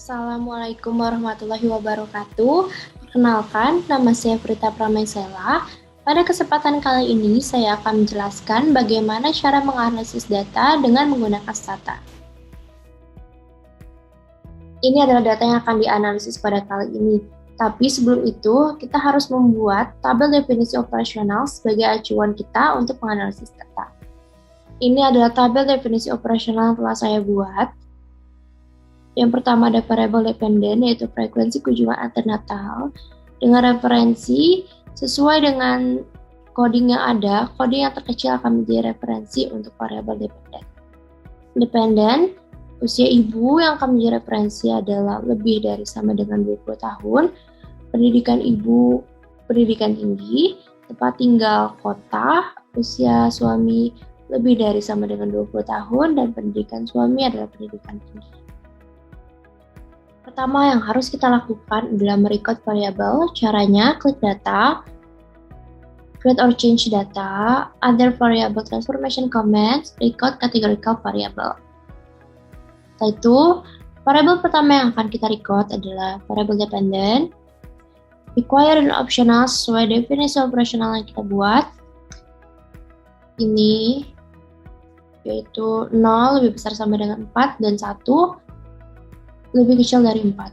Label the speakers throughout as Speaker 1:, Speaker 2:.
Speaker 1: Assalamualaikum warahmatullahi wabarakatuh. Perkenalkan, nama saya Prita Pramaisela. Pada kesempatan kali ini, saya akan menjelaskan bagaimana cara menganalisis data dengan menggunakan stata. Ini adalah data yang akan dianalisis pada kali ini. Tapi sebelum itu, kita harus membuat tabel definisi operasional sebagai acuan kita untuk menganalisis data. Ini adalah tabel definisi operasional yang telah saya buat. Yang pertama ada variabel dependen, yaitu frekuensi kunjungan antenatal dengan referensi sesuai dengan coding yang ada. Coding yang terkecil akan menjadi referensi untuk variabel dependen. Dependen, usia ibu yang akan menjadi referensi adalah lebih dari sama dengan 20 tahun. Pendidikan ibu, pendidikan tinggi. Tempat tinggal kota, usia suami lebih dari sama dengan 20 tahun, dan pendidikan suami adalah pendidikan tinggi. Pertama yang harus kita lakukan adalah merecord variabel. Caranya, klik data, create or change data, other variable transformation commands, record categorical variable. Setelah itu, variabel pertama yang akan kita record adalah variabel dependent, required dan optional sesuai definisi operasional yang kita buat. Ini yaitu 0 lebih besar sama dengan 4 dan 1 lebih kecil dari 4.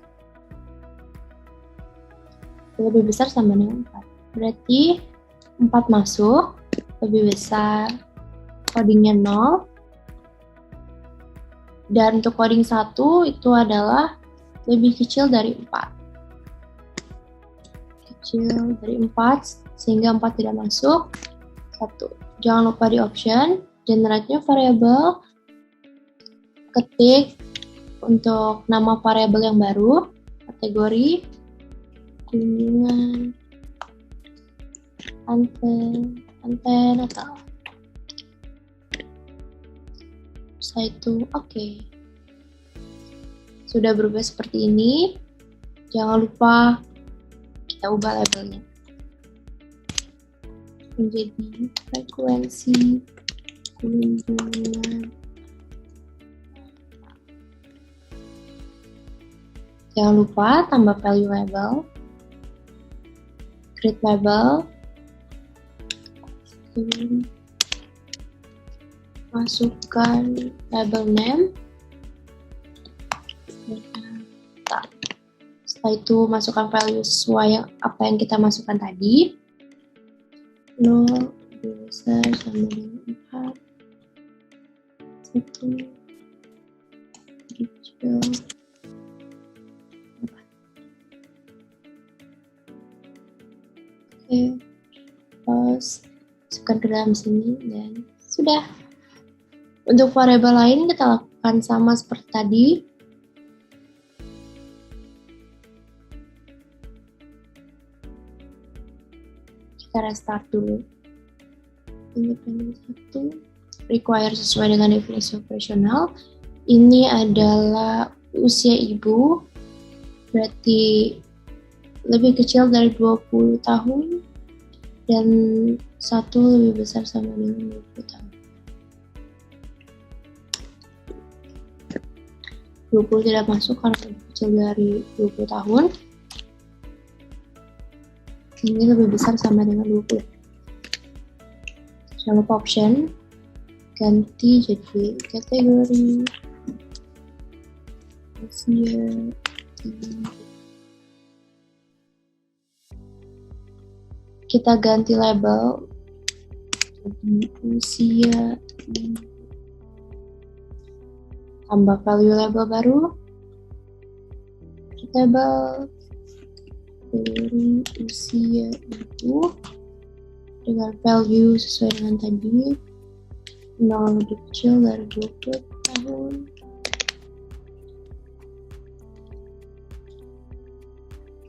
Speaker 1: Lebih besar sama dengan 4. Berarti 4 masuk, lebih besar, codingnya 0. Dan untuk coding 1 itu adalah lebih kecil dari 4. Kecil dari 4, sehingga 4 tidak masuk. 1. Jangan lupa di option, generate-nya variabel, ketik untuk nama variabel yang baru, kategori, kunjungan, antenatal. Setelah itu, oke. Sudah berubah seperti ini. Jangan lupa kita ubah labelnya menjadi frekuensi kunjungan. Jangan lupa tambah value label, create label, masukkan label name, setelah itu masukkan value sesuai apa yang kita masukkan tadi. 0 besar sama dengan 4, 1 kecil. Oke, terus masukkan ke dalam sini dan sudah. Untuk variabel lain kita lakukan sama seperti tadi. Kita restart dulu. Independen 1, require sesuai dengan definisi operasional. Ini adalah usia ibu, berarti lebih kecil dari 20 tahun dan 1 lebih besar sama dengan 20 tahun. 20 tidak masuk karena lebih kecil dari 20 tahun. Ini lebih besar sama dengan 20. Jangan lupa option, ganti jadi kategori usia ibu. Kita ganti label jadi usia, tambah value label baru, label dari usia ibu dengan value sesuai dengan tadi, 0 lebih kecil dari 20 tahun.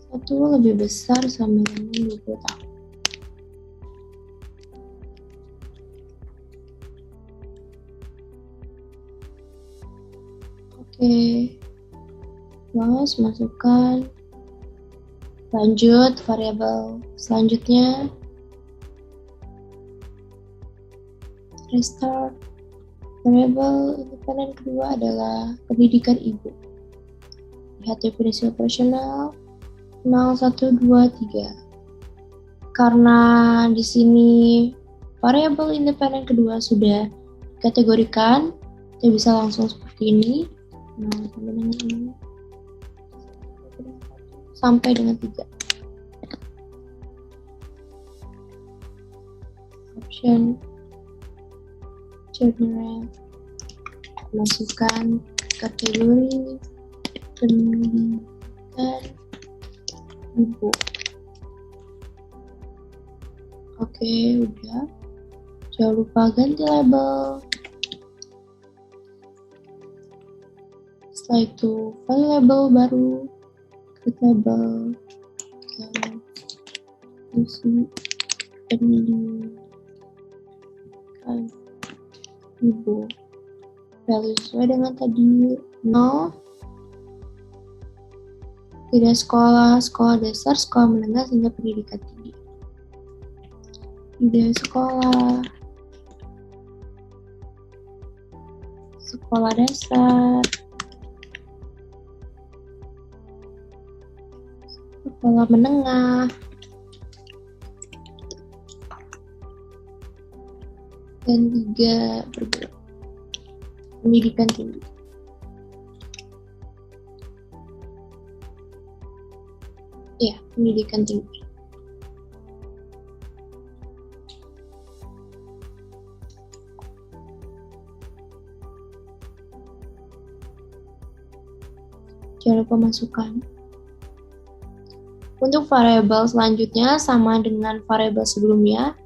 Speaker 1: Satu lebih besar sama dengan 20 tahun. Oke, terus masukkan, lanjut variabel selanjutnya, restart. Variabel independen kedua adalah pendidikan ibu. Lihat definisi operasional 0, 1, 2, 3. Karena di sini variabel independen kedua sudah dikategorikan, kita bisa langsung seperti ini. 0 sampai dengan ini. Sampai dengan 3. Option generate, masukkan kategori pendidikan ibu. Oke, udah. Jangan lupa ganti label. Setelah itu file label baru, create label, isi pendidikan ibu. Value sesuai dengan tadi 0. Tidak sekolah, sekolah dasar, sekolah menengah, hingga pendidikan tinggi. Tidak sekolah, sekolah dasar, sekolah menengah, dan 3 perguruan pendidikan tinggi. Ya, pendidikan tinggi. Jangan lupa masukkan. Untuk variabel selanjutnya sama dengan variabel sebelumnya.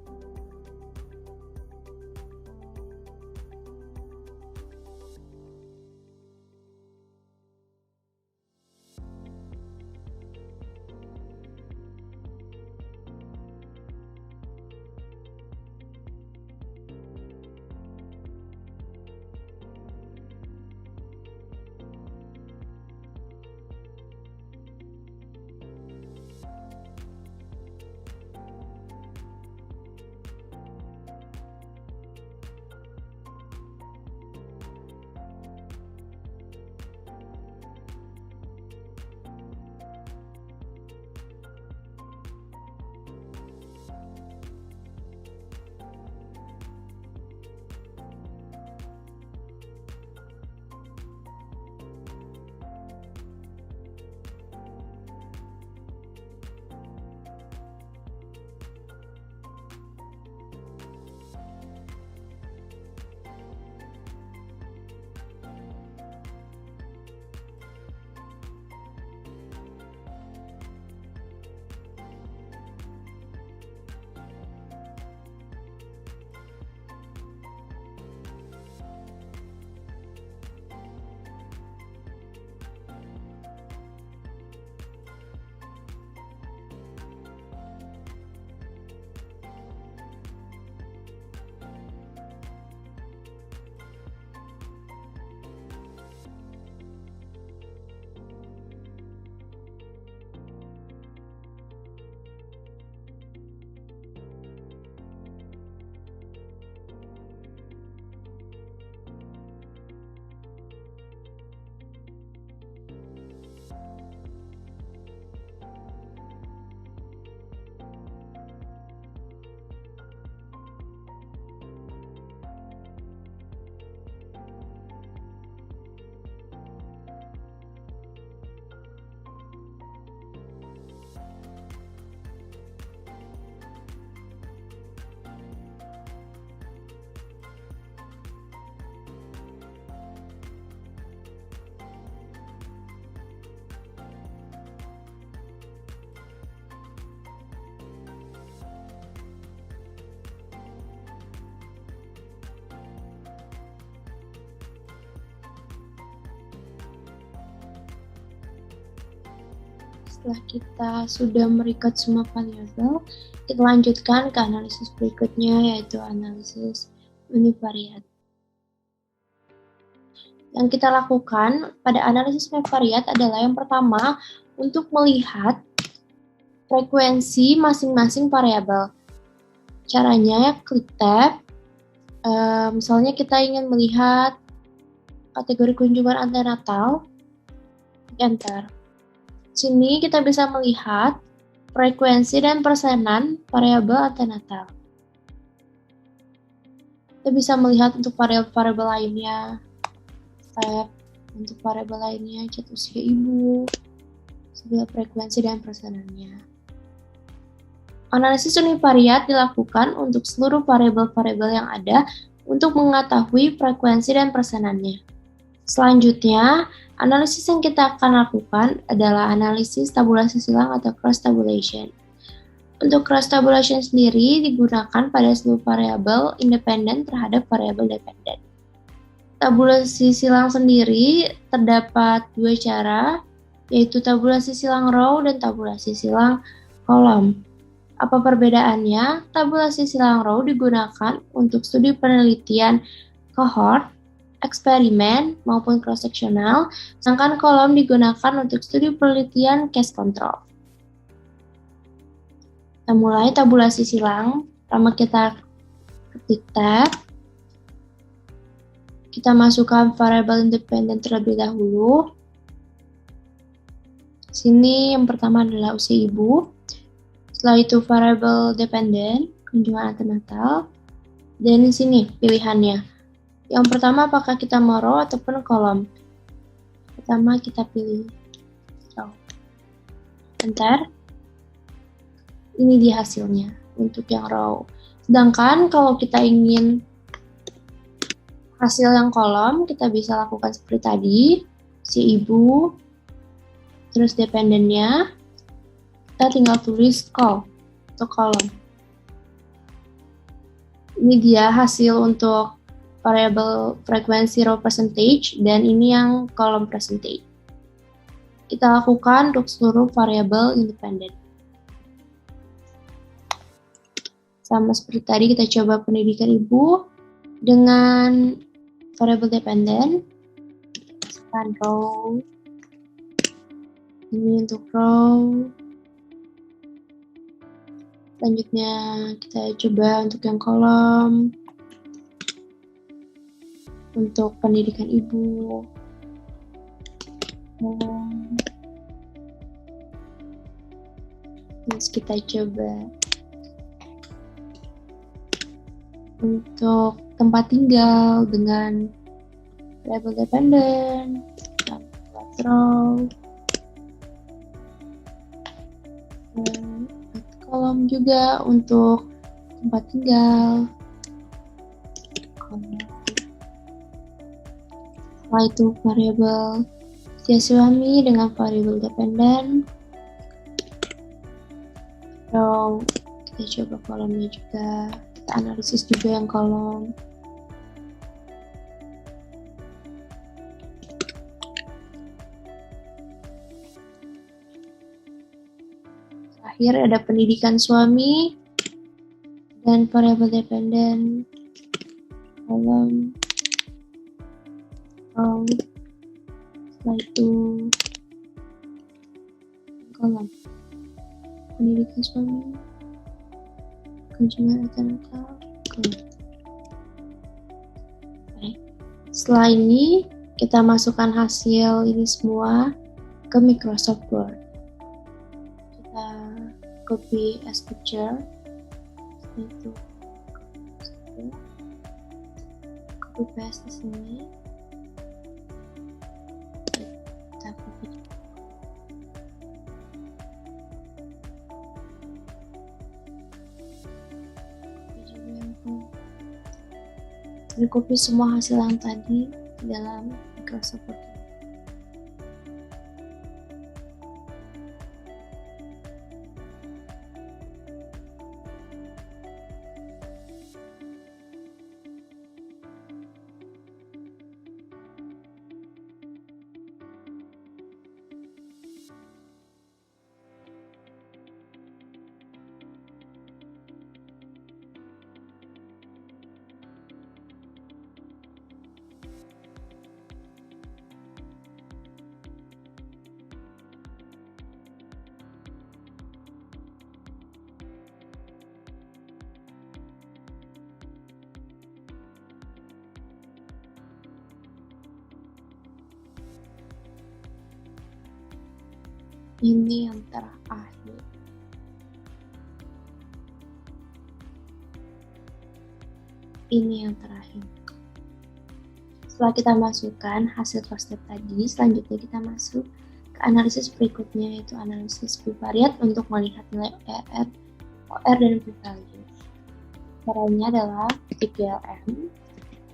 Speaker 1: Setelah kita sudah merecord semua variabel, kita lanjutkan ke analisis berikutnya, yaitu analisis univariat. Yang kita lakukan pada analisis univariat adalah yang pertama, untuk melihat frekuensi masing-masing variabel. Caranya, klik tab. Misalnya kita ingin melihat kategori kunjungan antenatal, Enter. Sini kita bisa melihat frekuensi dan persenan variabel antenatal. Kita bisa melihat untuk variabel lainnya, step, untuk variabel lainnya, cat usia ibu, sebuah frekuensi dan persenannya. Analisis univariat dilakukan untuk seluruh variabel-variabel yang ada untuk mengetahui frekuensi dan persenannya. Selanjutnya, analisis yang kita akan lakukan adalah analisis tabulasi silang atau cross tabulation. Untuk cross tabulation sendiri digunakan pada seluruh variabel independen terhadap variabel dependen. Tabulasi silang sendiri terdapat dua cara, yaitu tabulasi silang row dan tabulasi silang kolom. Apa perbedaannya? Tabulasi silang row digunakan untuk studi penelitian cohort, eksperimen, maupun cross-sectional, sedangkan kolom digunakan untuk studi penelitian case control. Kita mulai tabulasi silang. Pertama kita ketik tab. Kita masukkan variabel independen terlebih dahulu. Sini yang pertama adalah usia ibu. Setelah itu variabel dependen, kunjungan antenatal. Dan di sini pilihannya. Yang pertama apakah kita mau row ataupun kolom. Pertama kita pilih row. Enter. Ini dia hasilnya untuk yang row. Sedangkan kalau kita ingin hasil yang kolom, kita bisa lakukan seperti tadi. Si ibu, terus dependennya, kita tinggal tulis call atau kolom. Ini dia hasil untuk variabel frekuensi row percentage, dan ini yang kolom percentage. Kita lakukan untuk seluruh variabel independen. Sama seperti tadi, kita coba pendidikan ibu dengan variabel dependen. Masukkan row. Ini untuk row. Selanjutnya kita coba untuk yang kolom. Untuk pendidikan ibu. Terus kita coba untuk tempat tinggal dengan variabel dependen, row, kolom juga untuk tempat tinggal. Setelah itu variabel usia suami dengan variabel dependen. Row, kita coba kolomnya juga. Kita analisis juga yang kolom. Terakhir ada pendidikan suami dan variabel dependen, kolom, row, setelah itu kolom, pendidikan suami, kunjungan antenatal, kolom. Baik. Setelah ini kita masukkan hasil ini semua ke Microsoft Word. Kita copy as picture, itu copy paste di sini. Kita copy. Jadi copy semua hasil yang tadi di dalam Microsoft Word. Ini yang terakhir. Ini yang terakhir. Setelah kita masukkan hasil cross step tadi, selanjutnya kita masuk ke analisis berikutnya, yaitu analisis bivariat untuk melihat nilai RR, OR, dan p-value. Caranya adalah ketik GLM,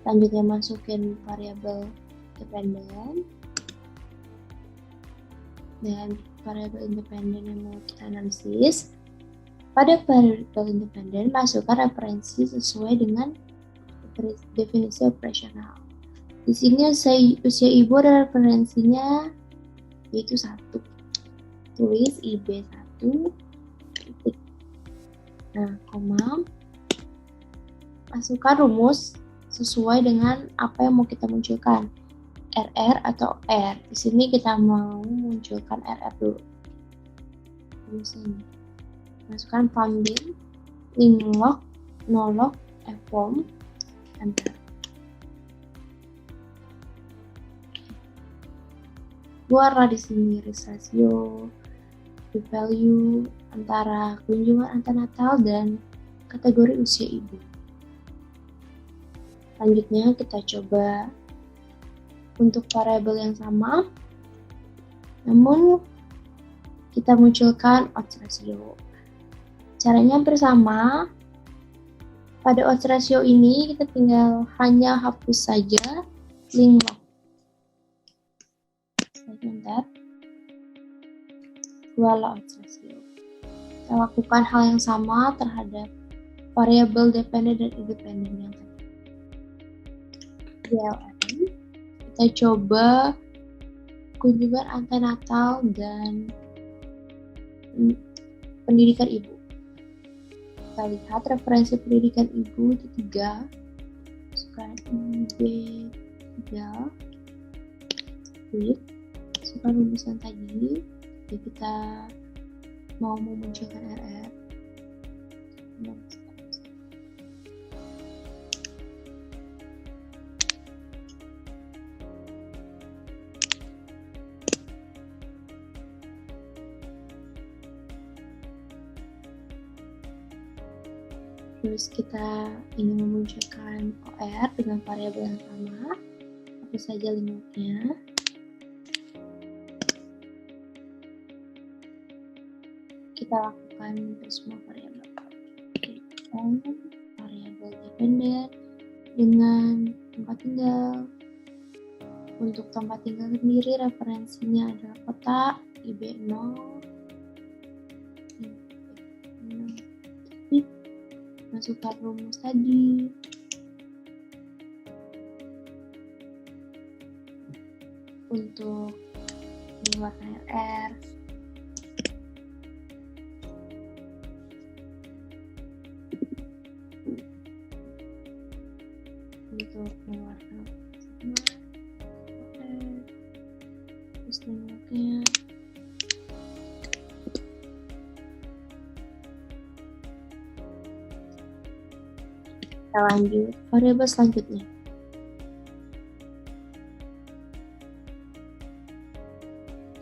Speaker 1: selanjutnya masukin variabel dependen, dan variabel independen yang mau kita analisis. Pada variabel independen, masukkan referensi sesuai dengan definisi operasional. Di sini usia ibu ada referensinya yaitu 1. Tulis IB1 titik. Nah, koma. Masukkan rumus sesuai dengan apa yang mau kita munculkan. RR atau R. Di sini kita mau munculkan RR dulu. Rumusnya. Masukkan funding, limlog, nolog, form, enter. Keluarlah di sini risk ratio, p-value antara kunjungan antenatal dan kategori usia ibu. Selanjutnya kita coba untuk variabel yang sama, namun kita munculkan odds ratio. Caranya hampir sama. Pada odds ratio ini kita tinggal hanya hapus saja link log. Sebentar. Keluarlah odds ratio. Kita lakukan hal yang sama terhadap variabel dependen dan independen yang tadi. GLM. Kita coba kunjungan antenatal dan pendidikan ibu. Kita lihat referensi pendidikan ibu itu 3. Masukkan IB3. Masukkan rumusan tadi. Jadi kita mau memunculkan RR. Terus kita ingin memunculkan OR dengan variabel yang sama, hapus saja linknya. Kita lakukan untuk semua variabel. Variabel dependen dengan tempat tinggal. Untuk tempat tinggal sendiri referensinya adalah kota IB0. Masukkan rumus tadi. Untuk mengeluarkan RR. Untuk mengeluarkan terus linknya. Kita lanjut variabel selanjutnya.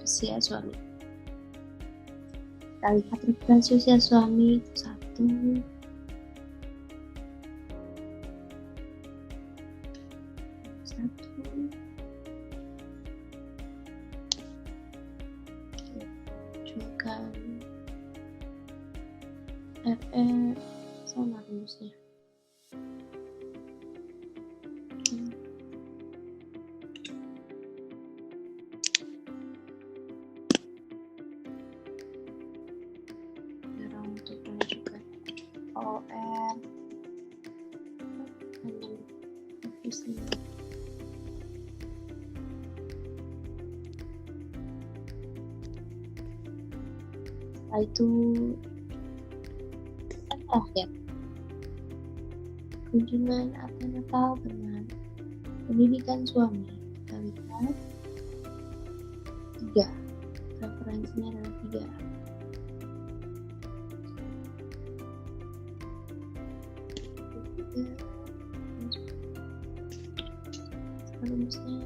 Speaker 1: Usia suami. Kita lihat referensi usia suami itu 1. Munculkan RR sama rumusnya. Untuk menunjukkan OR setelah itu akhir kunjungan antenatal dengan pendidikan suami. Kita lihat 3, referensinya adalah 3. Rumusnya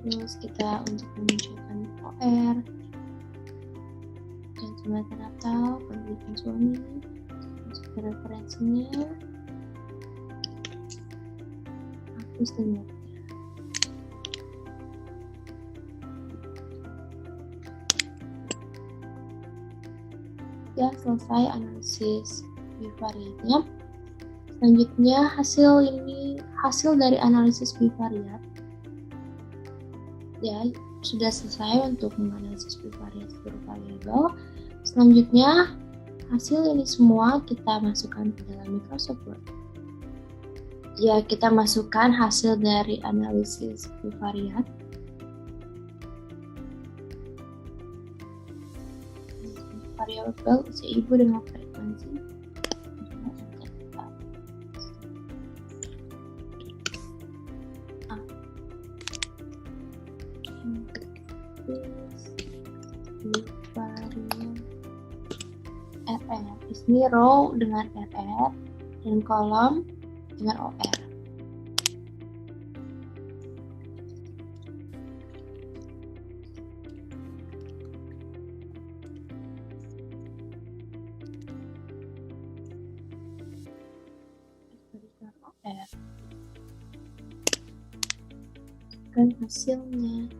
Speaker 1: Terus kita untuk memunculkan OR dan semester Natal, pendidikan suami, masuk ke referensinya, hapus dan mute. Ya, selesai analisis bivariatnya. Selanjutnya hasil dari analisis bivariat. Ya, sudah selesai untuk menganalisis bivariat seluruh variabel. Selanjutnya hasil ini semua kita masukkan ke dalam Microsoft Word. Ya, kita masukkan hasil dari analisis bivariat. Variabel usia ibu dengan frekuensi. RR. Di sini row dengan RR dan kolom dengan OR. Dan hasilnya.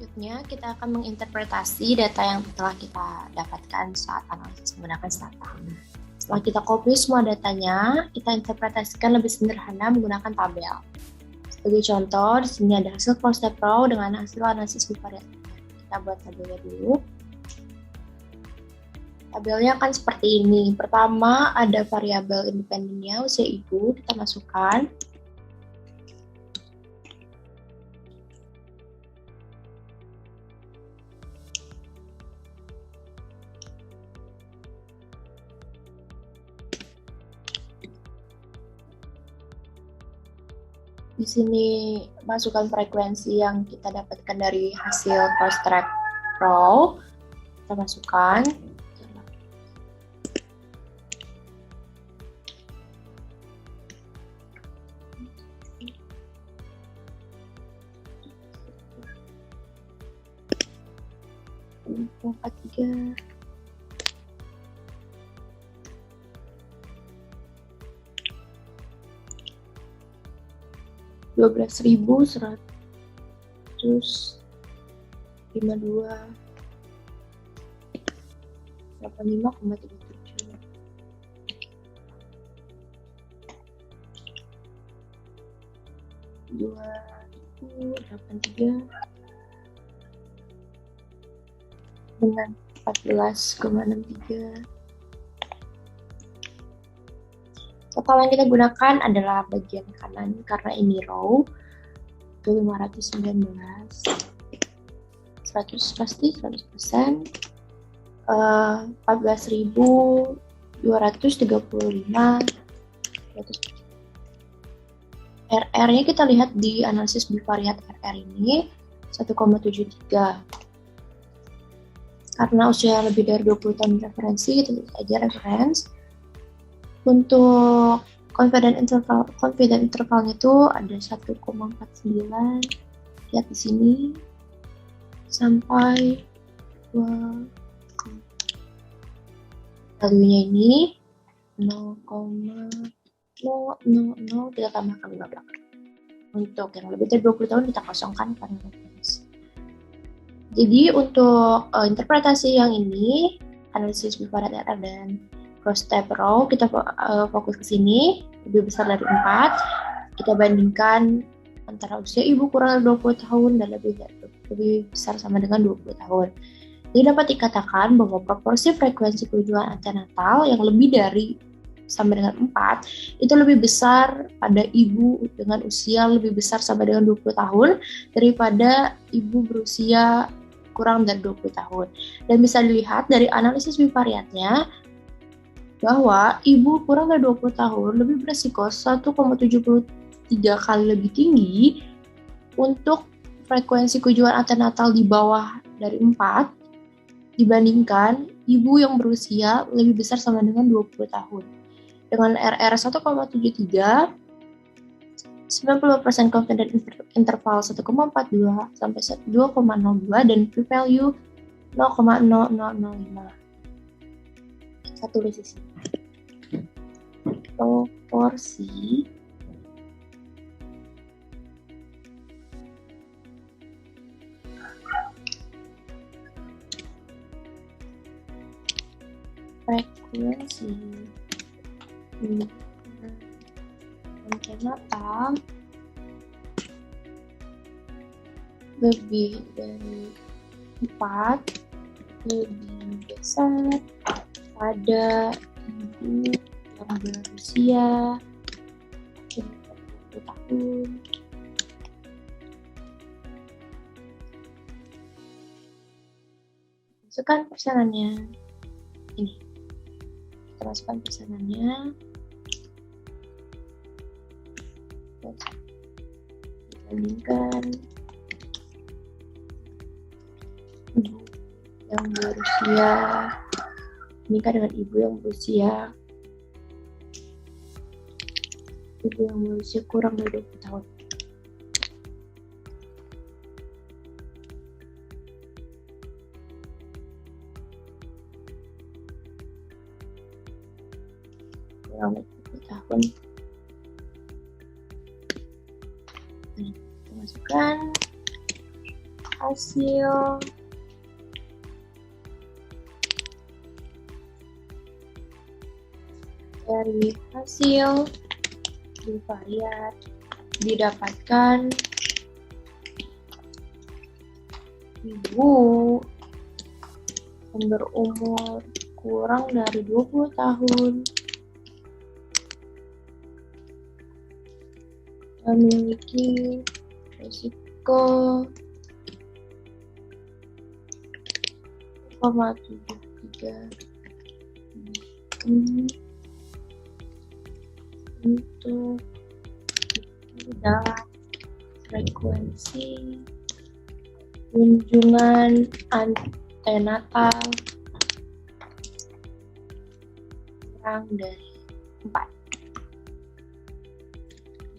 Speaker 1: Selanjutnya, kita akan menginterpretasi data yang telah kita dapatkan saat analisis menggunakan stata. Setelah kita copy semua datanya, kita interpretasikan lebih sederhana menggunakan tabel. Sebagai contoh, di sini ada hasil cross step row dengan hasil analisis bivariat. Kita buat tabelnya dulu. Tabelnya akan seperti ini. Pertama, ada variabel independennya, usia ibu, kita masukkan. Di sini masukkan frekuensi yang kita dapatkan dari hasil cross track row. Kita masukkan. Empat tiga. 12.152 85,37 2.083 dengan 14,63. Total yang kita gunakan adalah bagian kanan karena ini row ke 519, 100 pasti 100%, 14.235, RR-nya kita lihat di analisis bivariat RR ini 1,73. karena usia lebih dari 20 tahun referensi, itu saja reference. Untuk confidence intervalnya itu ada 1,49, lihat di sini, sampai value-nya ini 0,000, kita tambahkan 15. Untuk yang lebih dari 20 tahun kita kosongkan karena reference. Jadi untuk interpretasi yang ini, analisis bifariat RR dan cross type row, kita fokus ke sini, lebih besar dari 4. Kita bandingkan antara usia ibu kurang dari 20 tahun dan lebih besar sama dengan 20 tahun. Jadi dapat dikatakan bahwa proporsi frekuensi kerujukan antenatal yang lebih dari sama dengan 4 itu lebih besar pada ibu dengan usia lebih besar sama dengan 20 tahun daripada ibu berusia kurang dari 20 tahun. Dan bisa dilihat dari analisis bivariatnya bahwa ibu kurang dari 20 tahun lebih beresiko 1,73 kali lebih tinggi untuk frekuensi kerujukan antenatal di bawah dari 4 dibandingkan ibu yang berusia lebih besar sama dengan 20 tahun. Dengan RR 1,73, 90% confidence interval 1,42 sampai 2,02 dan p-value 0,0005. Saya tulis di sini. Proporsi frekuensi antenatal lebih dari 4 lebih besar pada ibu yang berusia 20 tahun masukkan persenannya ini, kita masukkan persenannya, dibandingkan ibu yang berusia menikah dengan ibu yang berusia kurang dari 20 tahun. Kurang dari 20 tahun. Kita masukkan hasil dari hasil bivariat didapatkan ibu yang berumur kurang dari 20 tahun memiliki risiko 0,73 untuk dalam frekuensi kunjungan antenatal kurang dari 4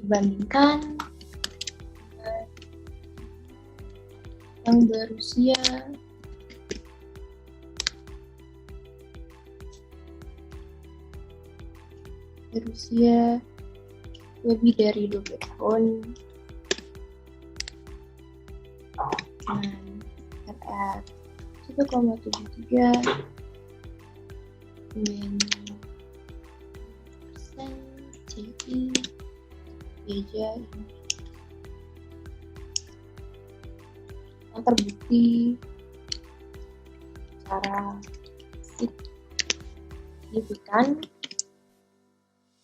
Speaker 1: dibandingkan yang berusia lebih dari 20 tahun dengan RR 1,73 dengan persen jadi beja yang terbukti secara signifikan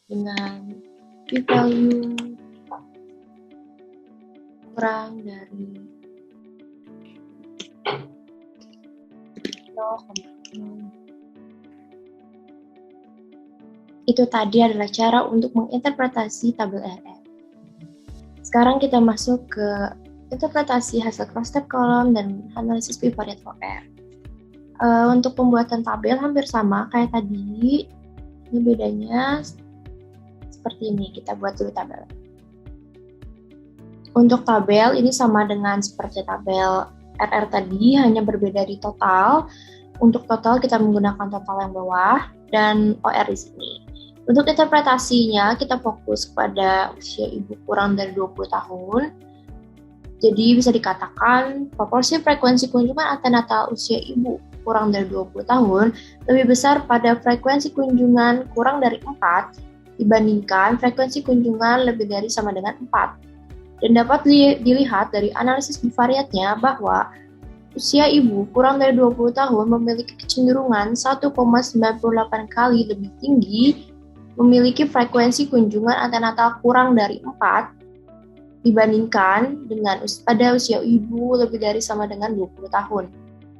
Speaker 1: dengan p-value kurang dari 0,0. Itu tadi adalah cara untuk menginterpretasi tabel RR. Sekarang kita masuk ke interpretasi hasil cross-step kolom dan analisis bivariat OR. Untuk pembuatan tabel hampir sama kayak tadi. Ini bedanya seperti ini. Kita buat dulu tabel. Untuk tabel ini sama dengan seperti tabel RR tadi, hanya berbeda di total. Untuk total kita menggunakan total yang bawah dan OR di sini. Untuk interpretasinya kita fokus pada usia ibu kurang dari 20 tahun. Jadi bisa dikatakan proporsi frekuensi kunjungan antenatal usia ibu kurang dari 20 tahun lebih besar pada frekuensi kunjungan kurang dari 4 dibandingkan frekuensi kunjungan lebih dari sama dengan 4. Dan dapat dilihat dari analisis bivariatnya bahwa usia ibu kurang dari 20 tahun memiliki kecenderungan 1,98 kali lebih tinggi memiliki frekuensi kunjungan antenatal kurang dari 4 dibandingkan dengan pada usia ibu lebih dari sama dengan 20 tahun.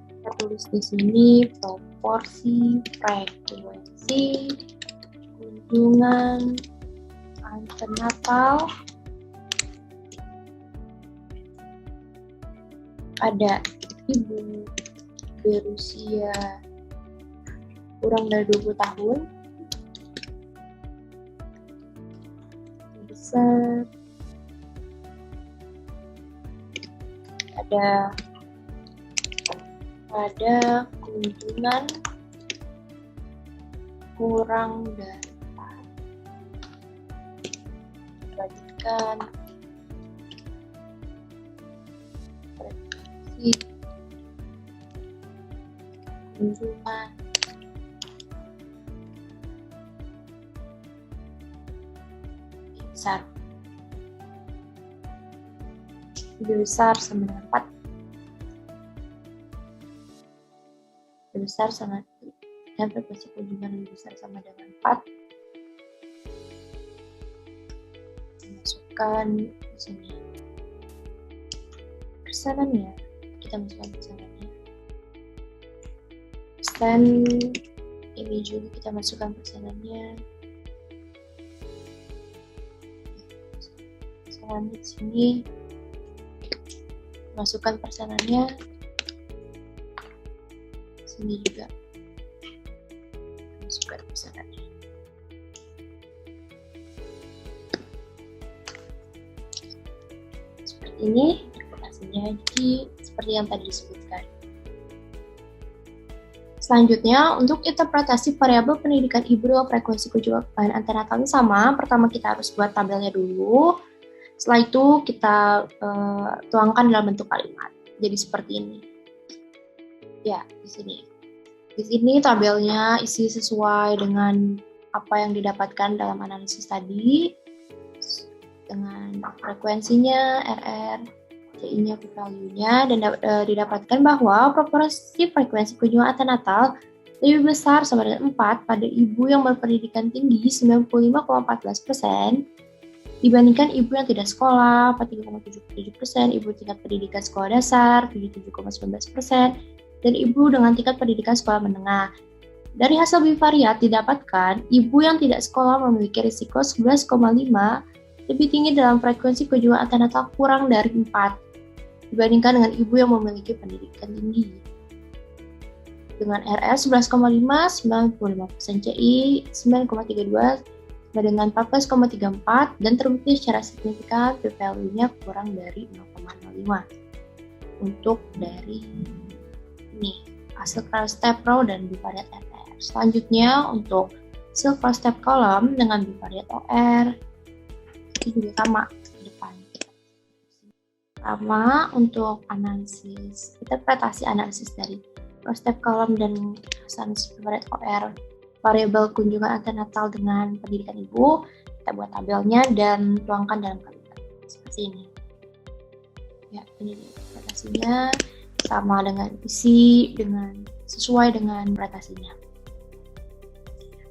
Speaker 1: Kita tulis di sini proporsi frekuensi kunjungan antenatal pada ibu berusia kurang dari 20 tahun besar pada kunjungan kurang dari 4 dibandingkan frekuensi kunjungan besar lebih besar sama dengan 4 lebih besar sama dan frekuensi kunjungan lebih besar sama dengan 4 masukkan di sini persenannya, kita masukkan persenannya persen ini juga kita masukkan persenannya persenan di sini masukkan persenannya sini juga masukkan persenannya. Seperti ini interpretasinya, jadi seperti yang tadi disebutkan. Selanjutnya, untuk interpretasi variabel pendidikan ibu dengan frekuensi kunjungan antenatal ini sama. Pertama kita harus buat tabelnya dulu. Setelah itu kita tuangkan dalam bentuk kalimat. Jadi seperti ini. Ya, di sini. Di sini tabelnya isi sesuai dengan apa yang didapatkan dalam analisis tadi. Dengan frekuensinya, RR, CI-nya, p-value-nya, dan didapatkan bahwa proporsi frekuensi kunjungan antenatal lebih besar sama dengan 4 pada ibu yang berpendidikan tinggi 95,14%, dibandingkan ibu yang tidak sekolah 43,77%, ibu tingkat pendidikan sekolah dasar 77,19%, dan ibu dengan tingkat pendidikan sekolah menengah. Dari hasil bivariat didapatkan, ibu yang tidak sekolah memiliki risiko 11,5 lebih tinggi dalam frekuensi kunjungan antenatal kurang dari 4 dibandingkan dengan ibu yang memiliki pendidikan tinggi. Dengan RR 11,5, 95% CI 9,32 dengan 14,34 dan terbukti secara signifikan p-value-nya kurang dari 0,05. Untuk dari ini hasil cross step row dan bivariat RR. Selanjutnya untuk hasil cross step column dengan bivariat OR ini juga sama ke depan. Sama untuk analisis interpretasi analisis dari cross step column dan analisis bivariat OR variabel kunjungan antenatal dengan pendidikan ibu, kita buat tabelnya dan tuangkan dalam kalimat seperti ini. Ya, ini interpretasinya sama dengan isi dengan sesuai dengan interpretasinya.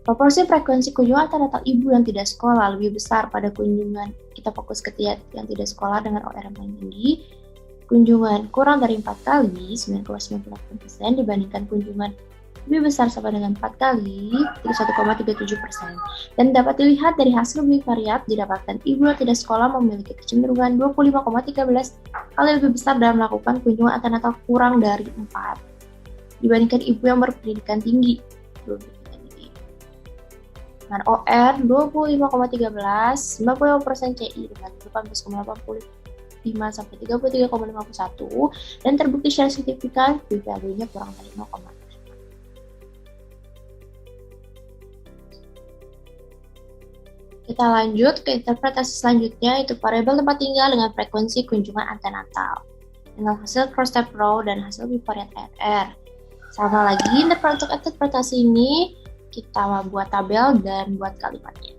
Speaker 1: Proporsi frekuensi kunjungan antenatal ibu yang tidak sekolah lebih besar pada kunjungan, kita fokus ke yang tidak sekolah dengan OR yang paling tinggi, kunjungan kurang dari 4 kali 9,98% dibandingkan kunjungan lebih besar sama dengan 4 kali 1,37%. Dan dapat dilihat dari hasil bivariat didapatkan ibu yang tidak sekolah memiliki kecenderungan 25,13 kali lebih besar dalam melakukan kunjungan antenatal kurang dari 4 dibandingkan ibu yang berpendidikan tinggi. Dengan OR 25,13, 95% CI dengan 18,85 sampai 33,51 dan terbukti secara signifikan p-value-nya kurang dari 0,5. Kita lanjut ke interpretasi selanjutnya, yaitu variabel tempat tinggal dengan frekuensi kunjungan antenatal dengan hasil cross-step row dan hasil bivariat RR. Sama lagi, untuk interpretasi ini kita buat tabel dan buat kalimatnya.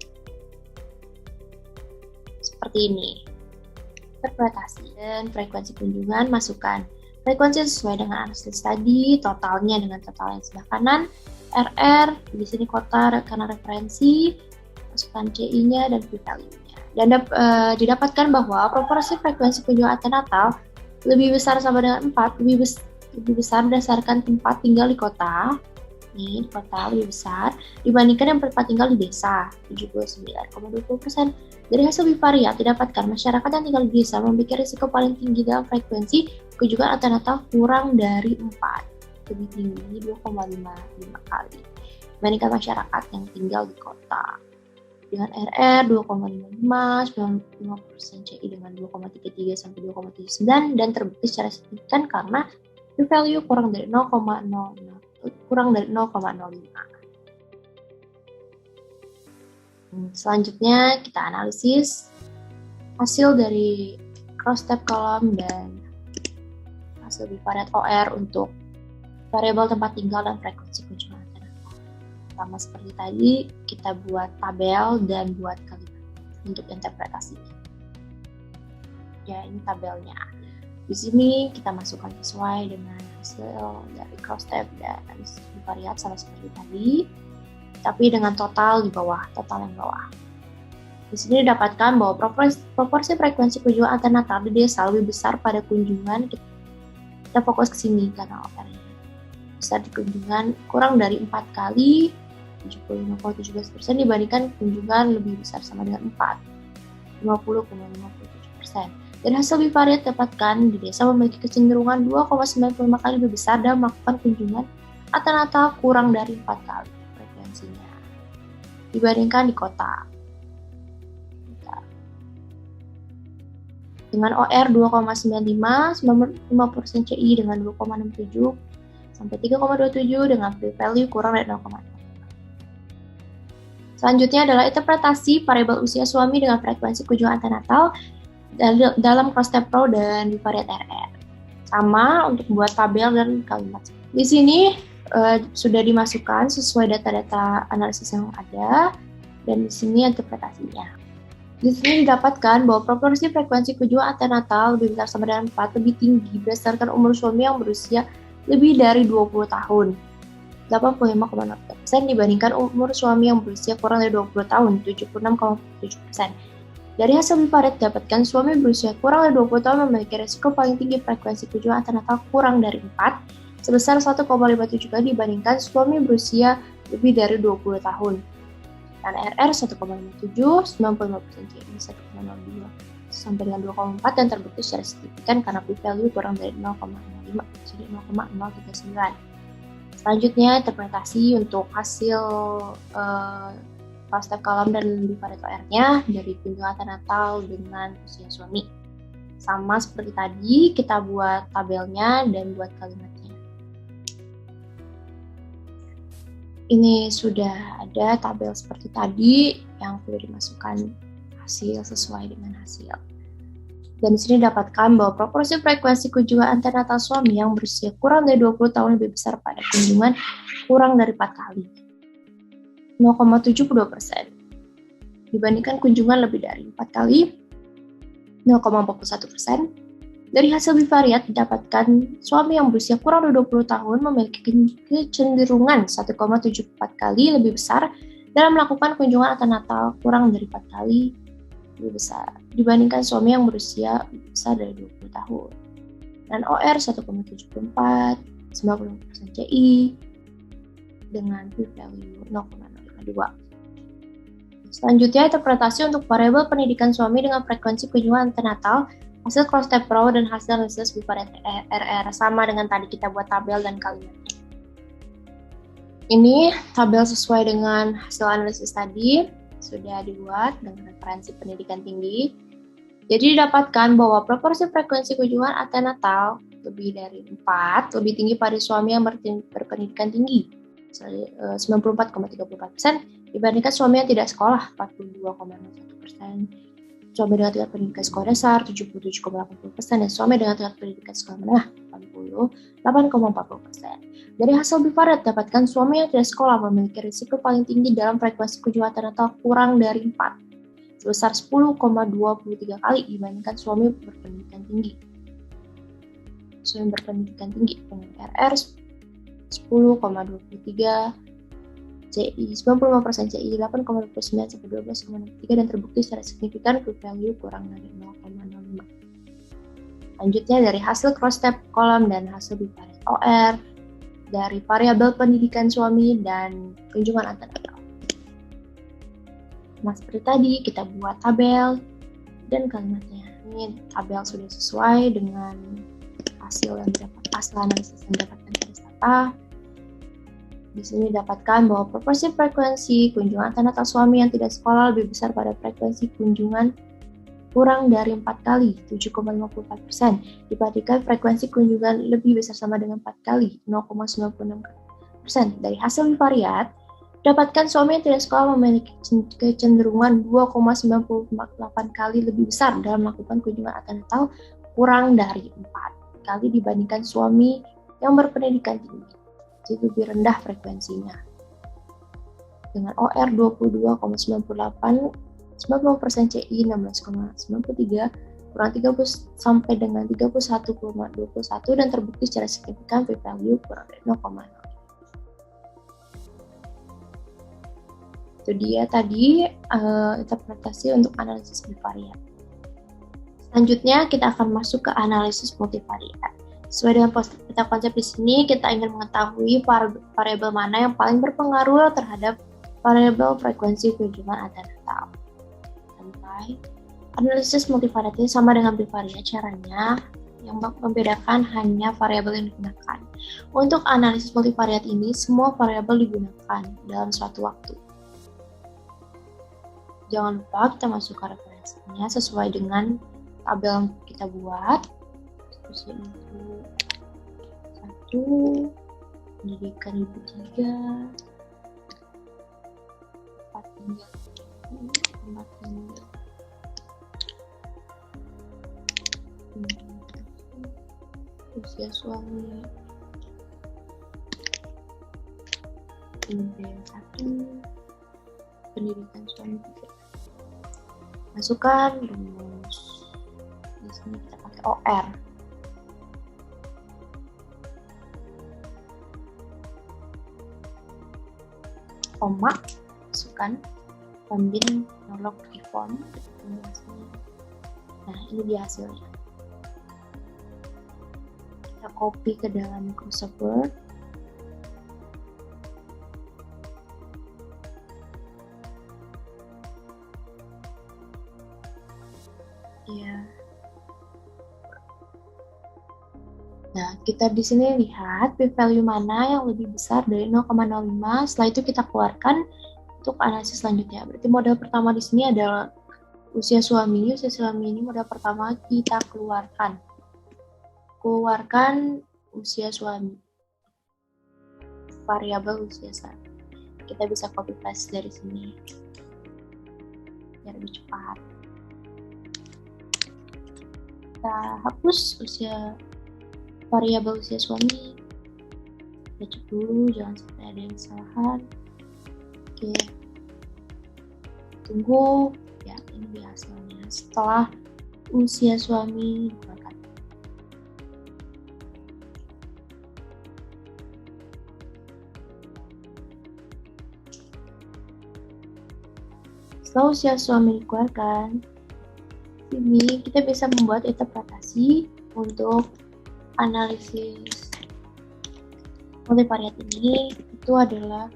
Speaker 1: Seperti ini. Interpretasi dan frekuensi kunjungan masukkan. Frekuensi sesuai dengan analisis tadi, totalnya dengan total yang sebelah kanan, RR, di sini kota karena referensi, masukkan CI-nya dan p-value-nya. Dan didapatkan bahwa proporsi frekuensi kunjungan antenatal lebih besar sama dengan 4, lebih besar berdasarkan tempat tinggal di kota. Nih, di kota lebih besar dibandingkan yang tempat tinggal di desa, 79,20%. Dari hasil bivariat didapatkan masyarakat yang tinggal di desa memiliki risiko paling tinggi dalam frekuensi kunjungan antenatal kurang dari 4, lebih tinggi 2,55 kali dibandingkan masyarakat yang tinggal di kota. Dengan RR 2,55, 95% CI dengan 2,33 sampai 2,79 dan terbukti secara signifikan karena p-value kurang dari 0,05. Selanjutnya kita analisis hasil dari cross-step column dan hasil bivariat OR untuk variabel tempat tinggal dan frekuensi kunjungan. Sama seperti tadi, kita buat tabel dan buat kalimat untuk interpretasinya. Ya, ini tabelnya. Di sini kita masukkan sesuai dengan hasil dari cross-step dan bivariat sama seperti tadi, tapi dengan total di bawah, total yang bawah. Di sini didapatkan bahwa proporsi frekuensi kunjungan antenatal di desa lebih besar pada kunjungan. Kita fokus ke sini karena OR-nya besar di kunjungan kurang dari 4 kali, 75,17% dibandingkan kunjungan lebih besar sama dengan 4, 50,57%. Dari hasil bivariat dapatkan di desa memiliki kecenderungan 2,95 kali lebih besar dalam melakukan kunjungan antenatal kurang dari 4 kali frekuensinya dibandingkan di kota. Dengan OR 2,95, 95% CI dengan 2,67 sampai 3,27 dengan p-value kurang dari 0,5. Selanjutnya adalah interpretasi variabel usia suami dengan frekuensi kunjungan antenatal dalam cross-step row dan bivariat RR. Sama untuk buat tabel dan kalimat. Di sini sudah dimasukkan sesuai data-data analisis yang ada dan di sini interpretasinya. Di sini didapatkan bahwa proporsi frekuensi kunjungan antenatal lebih besar sama dengan 4 lebih tinggi berdasarkan umur suami yang berusia lebih dari 20 tahun. 85,0% dibandingkan umur suami yang berusia kurang dari 20 tahun, 76,7%. Dari hasil bivariat didapatkan suami berusia kurang dari 20 tahun memiliki risiko paling tinggi frekuensi kunjungan antenatal kurang dari 4, sebesar 1,57 kali dibandingkan suami berusia lebih dari 20 tahun. Dan RR 1,57, 95% CI 1,02 sampai dengan 2,4 dan terbukti secara signifikan karena p-value kurang dari 0,05, jadi 0,039. Selanjutnya, interpretasi untuk hasil cross-step column dan bivariat OR-nya dari kunjungan antenatal dengan usia suami. Sama seperti tadi, kita buat tabelnya dan buat kalimatnya. Ini sudah ada tabel seperti tadi yang sudah dimasukkan hasil sesuai dengan hasil. Dan di sini dapatkan bahwa proporsi frekuensi kunjungan antenatal suami yang berusia kurang dari 20 tahun lebih besar pada kunjungan kurang dari 4 kali, 0,72%. Dibandingkan kunjungan lebih dari 4 kali, 0,41%. Dari hasil bivariat didapatkan suami yang berusia kurang dari 20 tahun memiliki kecenderungan 1,74 kali lebih besar dalam melakukan kunjungan antenatal kurang dari 4 kali lebih besar dibandingkan suami yang berusia lebih besar dari 20 tahun. Dan OR 1,74, 90% CI dengan p-value 0,052. Selanjutnya, interpretasi untuk variabel pendidikan suami dengan frekuensi kunjungan antenatal, hasil cross-step row dan hasil analisis bivariat RR sama dengan tadi kita buat tabel dan kalimatnya. Ini tabel sesuai dengan hasil analisis tadi, sudah dibuat dengan referensi pendidikan tinggi. Jadi didapatkan bahwa proporsi frekuensi kunjungan antenatal lebih dari 4, lebih tinggi pada suami yang berpendidikan tinggi, 94,34%, dibandingkan suami yang tidak sekolah, 42,01%. Suami dengan tingkat pendidikan sekolah dasar 77,80%, dan suami dengan tingkat pendidikan sekolah menengah 88,40%. Dari hasil bivariat dapatkan suami yang tidak sekolah memiliki risiko paling tinggi dalam frekuensi kunjungan antenatal kurang dari 4, sebesar 10,23 kali dibandingkan suami berpendidikan tinggi. Suami berpendidikan tinggi dengan RR 10,23, CI 95%, CI 8,29 sampai 12,63, dan terbukti secara signifikan p-value kurang dari 0,05. Lanjutnya dari hasil cross-tab kolom dan hasil bivariat OR dari variabel pendidikan suami dan kunjungan antenatal. Nah, seperti tadi kita buat tabel dan kalimatnya. Ini tabel sudah sesuai dengan hasil analisis yang didapatkan dari data. Di sini didapatkan bahwa proporsi frekuensi kunjungan antenatal suami yang tidak sekolah lebih besar pada frekuensi kunjungan kurang dari 4 kali, 7,54%, dibandingkan frekuensi kunjungan lebih besar sama dengan 4 kali, 0,96%. Dari hasil bivariat, dapatkan suami yang tidak sekolah memiliki kecenderungan 2,98 kali lebih besar dalam melakukan kunjungan antenatal kurang dari 4 kali dibandingkan suami yang berpendidikan tinggi. Jadi lebih rendah frekuensinya. Dengan OR 22,98, 90% CI 16,93, kurang 30 sampai dengan 31,21, dan terbukti secara signifikan p-value kurang dari 0,0. Itu dia tadi interpretasi untuk analisis bivariat. Selanjutnya kita akan masuk ke analisis multivariat. Sesuai dengan peta konsep di sini, kita ingin mengetahui variabel mana yang paling berpengaruh terhadap variabel frekuensi kunjungan antenatal. Analisis multivariat ini sama dengan bivariat, caranya yang membedakan hanya variabel yang digunakan. Untuk analisis multivariat ini, semua variabel digunakan dalam suatu waktu. Jangan lupa kita masuk ke referensinya sesuai dengan tabel yang kita buat. Usia ibu 1, pendidikan ibu 3, tempat tinggal usia suami, pendidikan 1, pendidikan suami 3. Masukkan rumus. Di sini kita pakai OR. Koma, masukkan funding nolok di font. Nah, ini dia hasilnya. Kita copy ke dalam Microsoft Word. Ya. Nah, kita di sini lihat p-value mana yang lebih besar dari 0,05. Setelah itu kita keluarkan untuk analisis selanjutnya. Berarti model pertama di sini adalah usia suami. Usia suami ini model pertama kita keluarkan. Keluarkan usia suami. Variabel usia suami. Kita bisa copy paste dari sini. Biar lebih cepat. Kita hapus variabel usia suami. Kita cek dulu, jangan sampai ada yang kesalahan. Oke, tunggu. Ya, ini dia hasilnya setelah usia suami dikeluarkan. Setelah usia suami dikeluarkan, ini kita bisa membuat interpretasi untuk analisis multivariat ini. Itu adalah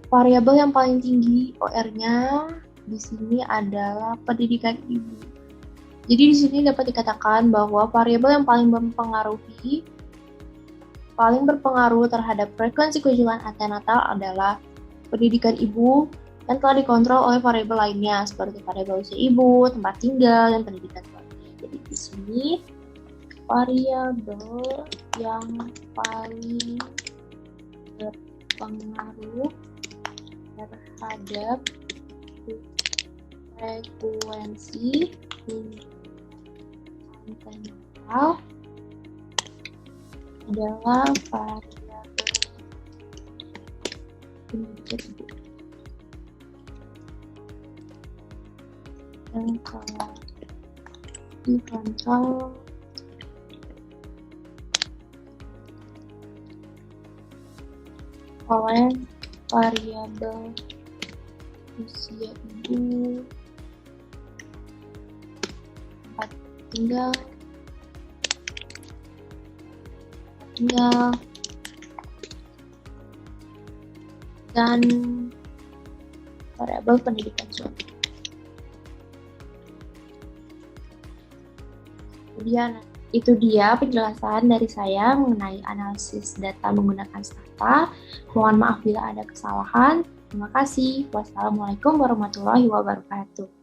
Speaker 1: variabel yang paling tinggi OR-nya di sini adalah pendidikan ibu. Jadi di sini dapat dikatakan bahwa variabel yang paling mempengaruhi paling berpengaruh terhadap frekuensi kemunculan antenatal adalah pendidikan ibu yang telah dikontrol oleh variabel lainnya seperti variabel usia ibu, tempat tinggal, dan pendidikan keluarga. Jadi di sini variabel yang paling berpengaruh terhadap frekuensi antenatal adalah variabel pendidikan ibu yang telah dikontrol oleh variabel usia ibu, tempat tinggal, dan variabel pendidikan suami. Kemudian itu dia penjelasan dari saya mengenai analisis data menggunakan Stata. Mohon maaf bila ada kesalahan. Terima kasih. Wassalamualaikum warahmatullahi wabarakatuh.